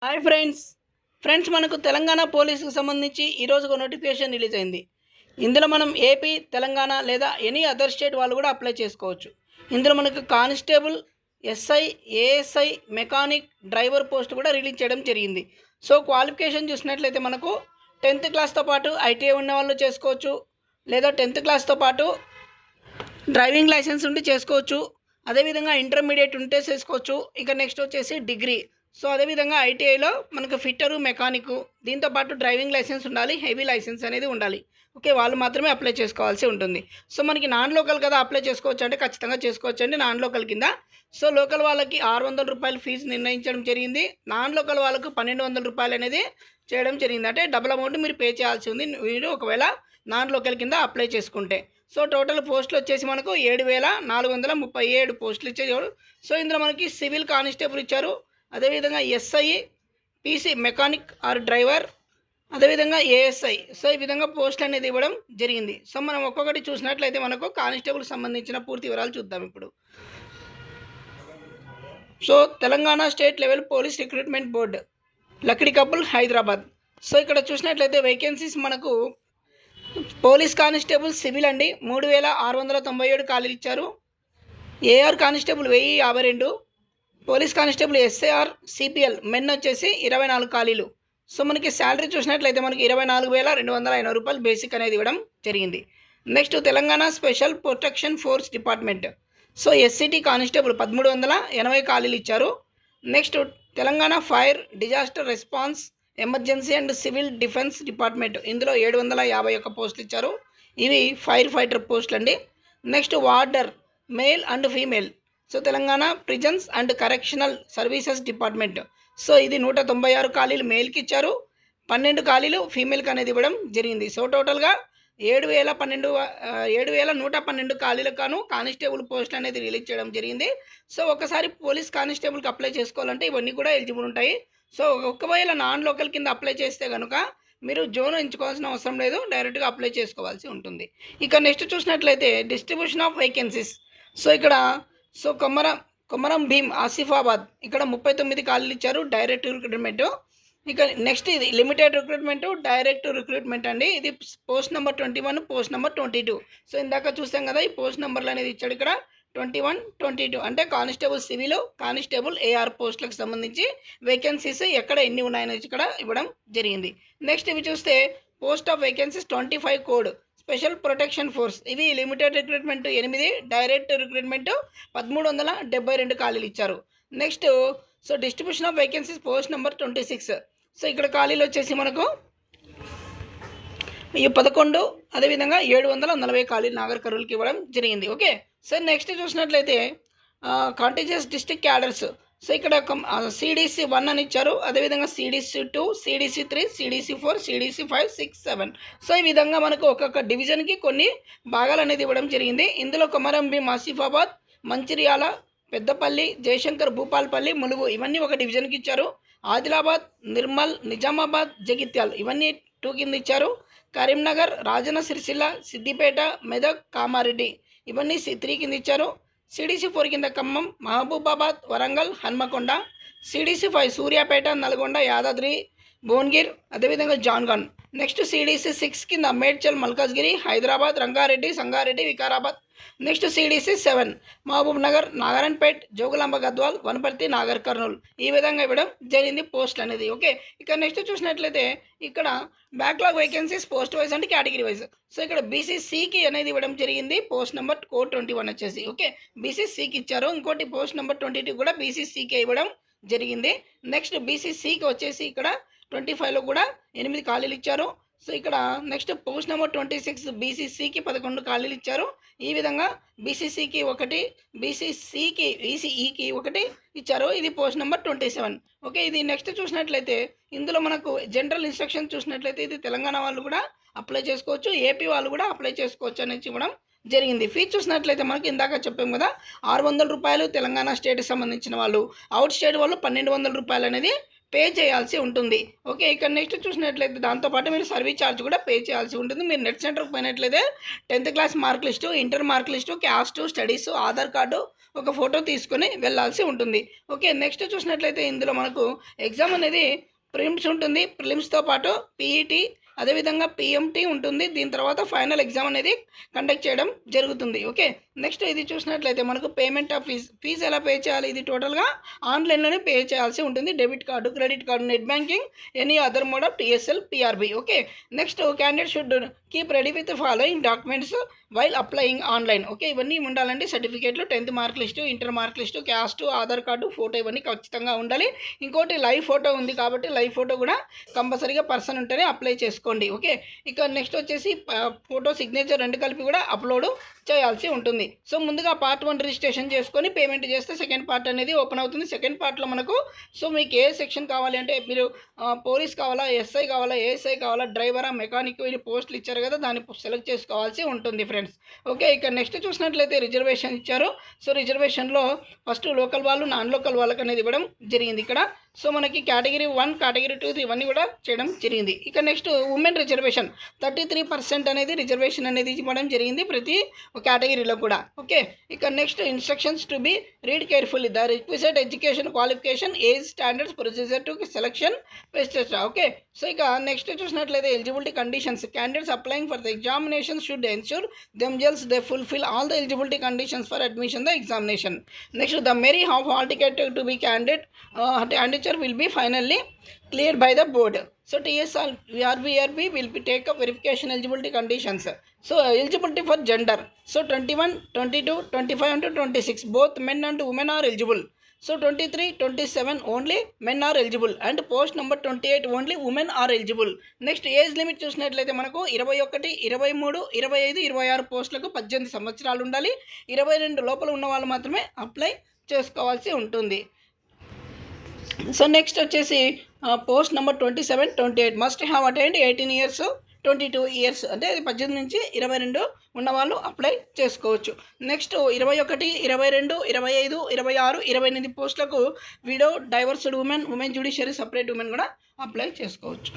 Hi friends మనకు తెలంగాణ పోలీసుకు సంబంధించి ఈరోజు ఒక నోటిఫికేషన్ రిలీజ్ అయింది. ఇందులో మనం ఏపీ, తెలంగాణ లేదా ఎనీ అదర్ స్టేట్ వాళ్ళు కూడా అప్లై చేసుకోవచ్చు. ఇందులో మనకు constable, SI, ASI, mechanic, driver post కూడా రిలీజ్ చేయడం జరిగింది. సో క్వాలిఫికేషన్ చూసినట్లయితే మనకు 10th క్లాస్తో పాటు ఐటీఐ ఉన్న వాళ్ళు చేసుకోవచ్చు, లేదా 10th క్లాస్తో పాటు డ్రైవింగ్ లైసెన్స్ ఉండి చేసుకోవచ్చు. అదేవిధంగా ఇంటర్మీడియట్ ఉంటే చేసుకోవచ్చు. ఇక నెక్స్ట్ వచ్చేసి డిగ్రీ. సో అదేవిధంగా ఐటీఐలో మనకు ఫిట్టరు, మెకానిక్, దీంతోపాటు డ్రైవింగ్ లైసెన్స్ ఉండాలి, హెవీ లైసెన్స్ అనేది ఉండాలి. ఓకే, వాళ్ళు మాత్రమే అప్లై చేసుకోవాల్సి ఉంటుంది. సో మనకి నాన్ లోకల్ కదా అప్లై చేసుకోవచ్చు అంటే ఖచ్చితంగా చేసుకోవచ్చు అండి నాన్ లోకల్ కింద. సో లోకల్ వాళ్ళకి 600 రూపాయలు ఫీజు నిర్ణయించడం జరిగింది. నాన్ లోకల్ వాళ్ళకు 1200 రూపాయలు అనేది చేయడం జరిగింది. అంటే డబుల్ అమౌంట్ మీరు పే చేయాల్సి ఉంది మీరు ఒకవేళ నాన్ లోకల్ కింద అప్లై చేసుకుంటే. సో టోటల్ పోస్టులు వచ్చేసి మనకు 7437 పోస్టులు ఇచ్చారు. సో ఇందులో మనకి సివిల్ కానిస్టేబుల్ ఇచ్చారు, అదేవిధంగా SI, PC mechanic or driver, అదేవిధంగా ఏఎస్ఐ. సో ఈ విధంగా పోస్టులు అనేది ఇవ్వడం జరిగింది. సో మనం ఒక్కొక్కటి చూసినట్లయితే మనకు కానిస్టేబుల్ సంబంధించిన పూర్తి వివరాలు చూద్దాం ఇప్పుడు. So Telangana state level police recruitment board, Lakdikapul, Hyderabad. So ఇక్కడ చూసినట్లయితే వేకెన్సీస్ మనకు పోలీస్ కానిస్టేబుల్ సివిల్ అండి 3697 ఖాళీలు ఇచ్చారు. AR constable 1052, police constable SIR CPL men వచ్చేసి 24 ఖాళీలు. సో మనకి శాలరీ చూసినట్లయితే మనకి 24,250 రూపాయలు బేసిక్ అనేది ఇవ్వడం జరిగింది. Next Telangana special protection force department. So SCT constable 1380 ఖాళీలు ఇచ్చారు. Next Telangana fire disaster response emergency and civil defence department, ఇందులో 751 పోస్టులు ఇచ్చారు. ఇవి ఫైర్ ఫైటర్ పోస్టులు అండి. Next warder male and female. So Telangana prisons and correctional services department. So ఇది 196 ఖాళీలు మేల్కి ఇచ్చారు, 12 ఖాళీలు ఫీమేల్కి అనేది ఇవ్వడం జరిగింది. సో టోటల్గా 7,112 ఖాళీలకు కాను కానిస్టేబుల్ పోస్ట్ అనేది రిలీజ్ చేయడం జరిగింది. సో ఒకసారి పోలీస్ కానిస్టేబుల్కి అప్లై చేసుకోవాలంటే ఇవన్నీ కూడా ఎలిజిబుల్ ఉంటాయి. సో ఒకవేళ నాన్ లోకల్ కింద అప్లై చేస్తే కనుక మీరు జోన్ ఎంచుకోవాల్సిన అవసరం లేదు, డైరెక్ట్గా అప్లై చేసుకోవాల్సి ఉంటుంది. ఇక నెక్స్ట్ చూసినట్లయితే డిస్ట్రిబ్యూషన్ ఆఫ్ వేకెన్సీస్. సో ఇక్కడ కొమరం భీం ఆసిఫాబాద్ ఇక్కడ 39 ఖాళీలు ఇచ్చారు, డైరెక్ట్ రిక్రూట్మెంట్. ఇక నెక్స్ట్ ఇది లిమిటెడ్ రిక్రూట్మెంట్, డైరెక్ట్ రిక్రూట్మెంట్ అండి. ఇది post number 21, post number 22. So ఇందాక చూసాం కదా ఈ పోస్ట్ నెంబర్లు అనేది ఇచ్చాడు ఇక్కడ 21, 22 అంటే కానిస్టేబుల్ సివిల్, కానిస్టేబుల్ ఏఆర్ పోస్టులకు సంబంధించి వేకెన్సీస్ ఎక్కడ ఎన్ని ఉన్నాయనేది ఇక్కడ ఇవ్వడం జరిగింది. నెక్స్ట్ ఇవి చూస్తే post of vacancies 25 code special protection force, ఇవి లిమిటెడ్ రిక్రూట్మెంట్ 8, డైరెక్ట్ రిక్రూట్మెంట్ 1372 ఖాళీలు ఇచ్చారు. Next so distribution of vacancies post number 26. So ఇక్కడ ఖాళీలు వచ్చేసి మనకు ఈ 11, అదేవిధంగా 740 ఖాళీలు నాగర్ కర్నూలుకి ఇవ్వడం జరిగింది. ఓకే, సో నెక్స్ట్ చూసినట్లయితే కాంటిజియస్ డిస్ట్రిక్ట్ క్యాడర్స్. సో ఇక్కడ సిడిసి 1 అని ఇచ్చారు, అదేవిధంగా CDC 2, CDC 3, CDC 4, CDC 5, 6, 7. So ఈ విధంగా మనకు ఒక్కొక్క డివిజన్కి కొన్ని భాగాలు అనేది ఇవ్వడం జరిగింది. ఇందులో కొమరం భీం ఆసిఫాబాద్, మంచిర్యాల, పెద్దపల్లి, జయశంకర్, భూపాల్పల్లి, ములుగు ఇవన్నీ ఒక డివిజన్కి ఇచ్చారు. ఆదిలాబాద్, నిర్మల్, నిజామాబాద్, జగిత్యాల్ ఇవన్నీ 2 కింద ఇచ్చారు. కరీంనగర్, రాజన్న సిరిసిల్ల, సిద్దిపేట, మెదక్, కామారెడ్డి ఇవన్నీ 3 కింద ఇచ్చారు. సిడిసి 4 కింద ఖమ్మం, మహబూబాబాద్, వరంగల్, హన్మకొండ. సిడిసి 5 సూర్యాపేట, నల్గొండ, యాదాద్రి, భువనగిర్, అదేవిధంగా జాన్గాన్. నెక్స్ట్ సిడిసి 6 కింద మేడ్చల్, మల్కాజ్గిరి, హైదరాబాద్, రంగారెడ్డి, సంగారెడ్డి, వికారాబాద్. నెక్స్ట్ సిడిసి 7 మహబూబ్ నగర్, నారాయణపేట్, జోగులాంబ గద్వాల్, వనపర్తి, నాగర్ కర్నూల్ ఈ విధంగా ఇవ్వడం జరిగింది పోస్ట్ అనేది. ఓకే, ఇక నెక్స్ట్ చూసినట్లయితే ఇక్కడ బ్యాక్లాగ్ వేకెన్సీస్ పోస్ట్ వైజ్ అంటే కేటగిరీ వైజ్. సో ఇక్కడ బీసీసీకి అనేది ఇవ్వడం జరిగింది, పోస్ట్ నెంబర్ కోడ్ 21 వచ్చేసి. ఓకే, బీసీసీకి ఇచ్చారు. ఇంకోటి పోస్ట్ నెంబర్ 22 కూడా బీసీసీకి ఇవ్వడం జరిగింది. నెక్స్ట్ బీసీసీకి వచ్చేసి ఇక్కడ 25లో కూడా 8 ఖాళీలు ఇచ్చారు. సో ఇక్కడ నెక్స్ట్ పోస్ట్ నెంబర్ 26 బీసీసీకి 11 ఖాళీలు ఇచ్చారు. ఈ విధంగా బీసీసీకి 1, బీసీసీకి ఈసీఈకి 1 ఇచ్చారు. ఇది పోస్ట్ నెంబర్ 27. ఓకే, ఇది నెక్స్ట్ చూసినట్లయితే ఇందులో మనకు జనరల్ ఇన్స్ట్రక్షన్ చూసినట్లయితే ఇది తెలంగాణ వాళ్ళు కూడా అప్లై చేసుకోవచ్చు, ఏపీ వాళ్ళు కూడా అప్లై చేసుకోవచ్చు అనేది ఇవ్వడం జరిగింది. ఫీజు చూసినట్లయితే మనకి ఇందాక చెప్పాం కదా 600 రూపాయలు తెలంగాణ స్టేట్కి సంబంధించిన వాళ్ళు, అవుట్ స్టేట్ వాళ్ళు 1200 రూపాయలు అనేది పే చేయాల్సి ఉంటుంది. ఓకే, ఇక్కడ నెక్స్ట్ చూసినట్లయితే దాంతోపాటు మీరు సర్వీస్ ఛార్జ్ కూడా పే చేయాల్సి ఉంటుంది. మీరు నెట్ సెంటర్కి పోయినట్లయితే 10th class mark list, inter mark list, caste, studies, Aadhaar card, ఒక ఫోటో తీసుకొని వెళ్ళాల్సి ఉంటుంది. ఓకే, నెక్స్ట్ చూసినట్లయితే ఇందులో మనకు ఎగ్జామ్ అనేది ప్రిలిమ్స్ ఉంటుంది. ప్రిలిమ్స్తో పాటు పీఈటీ అదేవిధంగా పిఎంటీ ఉంటుంది. దీని తర్వాత ఫైనల్ ఎగ్జామ్ అనేది కండక్ట్ చేయడం జరుగుతుంది. ఓకే, నెక్స్ట్ ఇది చూసినట్లయితే మనకు పేమెంట్ ఆఫ్ ఫీజు ఎలా పే చేయాలి, ఇది టోటల్గా ఆన్లైన్లోనే పే చేయాల్సి ఉంటుంది. Debit card, credit card, net banking, any other mode of TSL, PRB. Okay, next candidate should keep ready with following documents while applying online. Okay, ఇవన్నీ ఉండాలండి. సర్టిఫికేట్లు, 10th mark list, inter mark list, caste, Aadhaar card, photo ఇవన్నీ ఖచ్చితంగా ఉండాలి. ఇంకోటి live photo ఉంది కాబట్టి live photo కూడా కంపల్సరీగా పర్సన్ ఉంటేనే అప్లై చేసుకోండి. ఓకే, ఇక నెక్స్ట్ వచ్చేసి ఫోటో, సిగ్నేచర్ రెండు కలిపి కూడా అప్లోడ్ చేయాల్సి ఉంటుంది. సో ముందుగా పార్ట్ 1 రిజిస్ట్రేషన్ చేసుకొని పేమెంట్ చేస్తే సెకండ్ పార్ట్ అనేది ఓపెన్ అవుతుంది. సెకండ్ పార్ట్లో మనకు సో మీకు ఏ సెక్షన్ కావాలి అంటే మీరు పోలీస్ కావాలా, ఎస్ఐ కావాలా, ఏఎస్ఐ కావాలా, డ్రైవరా, మెకానిక్, ఇది పోస్టులు ఇచ్చారు కదా, దాన్ని సెలెక్ట్ చేసుకోవాల్సి ఉంటుంది ఫ్రెండ్స్. ఓకే, ఇక నెక్స్ట్ చూసినట్లయితే రిజర్వేషన్ ఇచ్చారు. సో రిజర్వేషన్లో ఫస్ట్ లోకల్ వాళ్ళు, నాన్ లోకల్ వాళ్ళకి అనేది ఇవ్వడం జరిగింది ఇక్కడ. సో మనకి కేటగిరీ 1, కేటగిరీ 2 ఇవన్నీ కూడా చేయడం జరిగింది. ఇక నెక్స్ట్ ఉమెన్ రిజర్వేషన్ 33% అనేది రిజర్వేషన్ అనేది ఇవ్వడం జరిగింది ప్రతి కేటగిరీలో కూడా. ఓకే, ఇక next instructions to be read carefully the requisite education qualification age standards procedure to selection etcetera. Okay, so ఇక నెక్స్ట్ చూసినట్లయితే eligibility conditions candidates applying for the examination should ensure themselves they fulfill all the eligibility conditions for admission the examination. Next, the merit of all ticket to be candidature will be finally cleared by the board. So TSL VRB will be take up verification eligibility conditions. So eligibility for gender, so 21, 22, 25 and 26 both men and women are eligible. So 23, 27 only men are eligible and post number 28 only women are eligible. Next age limit చూసినట్లయితే మనకు 21, 23, 25, 26 పోస్టులకు 18 సంవత్సరాలు ఉండాలి. 22 లోపల ఉన్న వాళ్ళు మాత్రమే apply చేసుకోవాల్సి ఉంటుంది. సో నెక్స్ట్ వచ్చేసి post number 27, 28 must have attained 18 years, 22 years అంటే 18 నుంచి 22 ఉన్నవాళ్ళు అప్లై చేసుకోవచ్చు. నెక్స్ట్ 21, 22, 25, 26, 28 పోస్టులకు widow, divorced women, women judiciary, separate women కూడా అప్లై చేసుకోవచ్చు.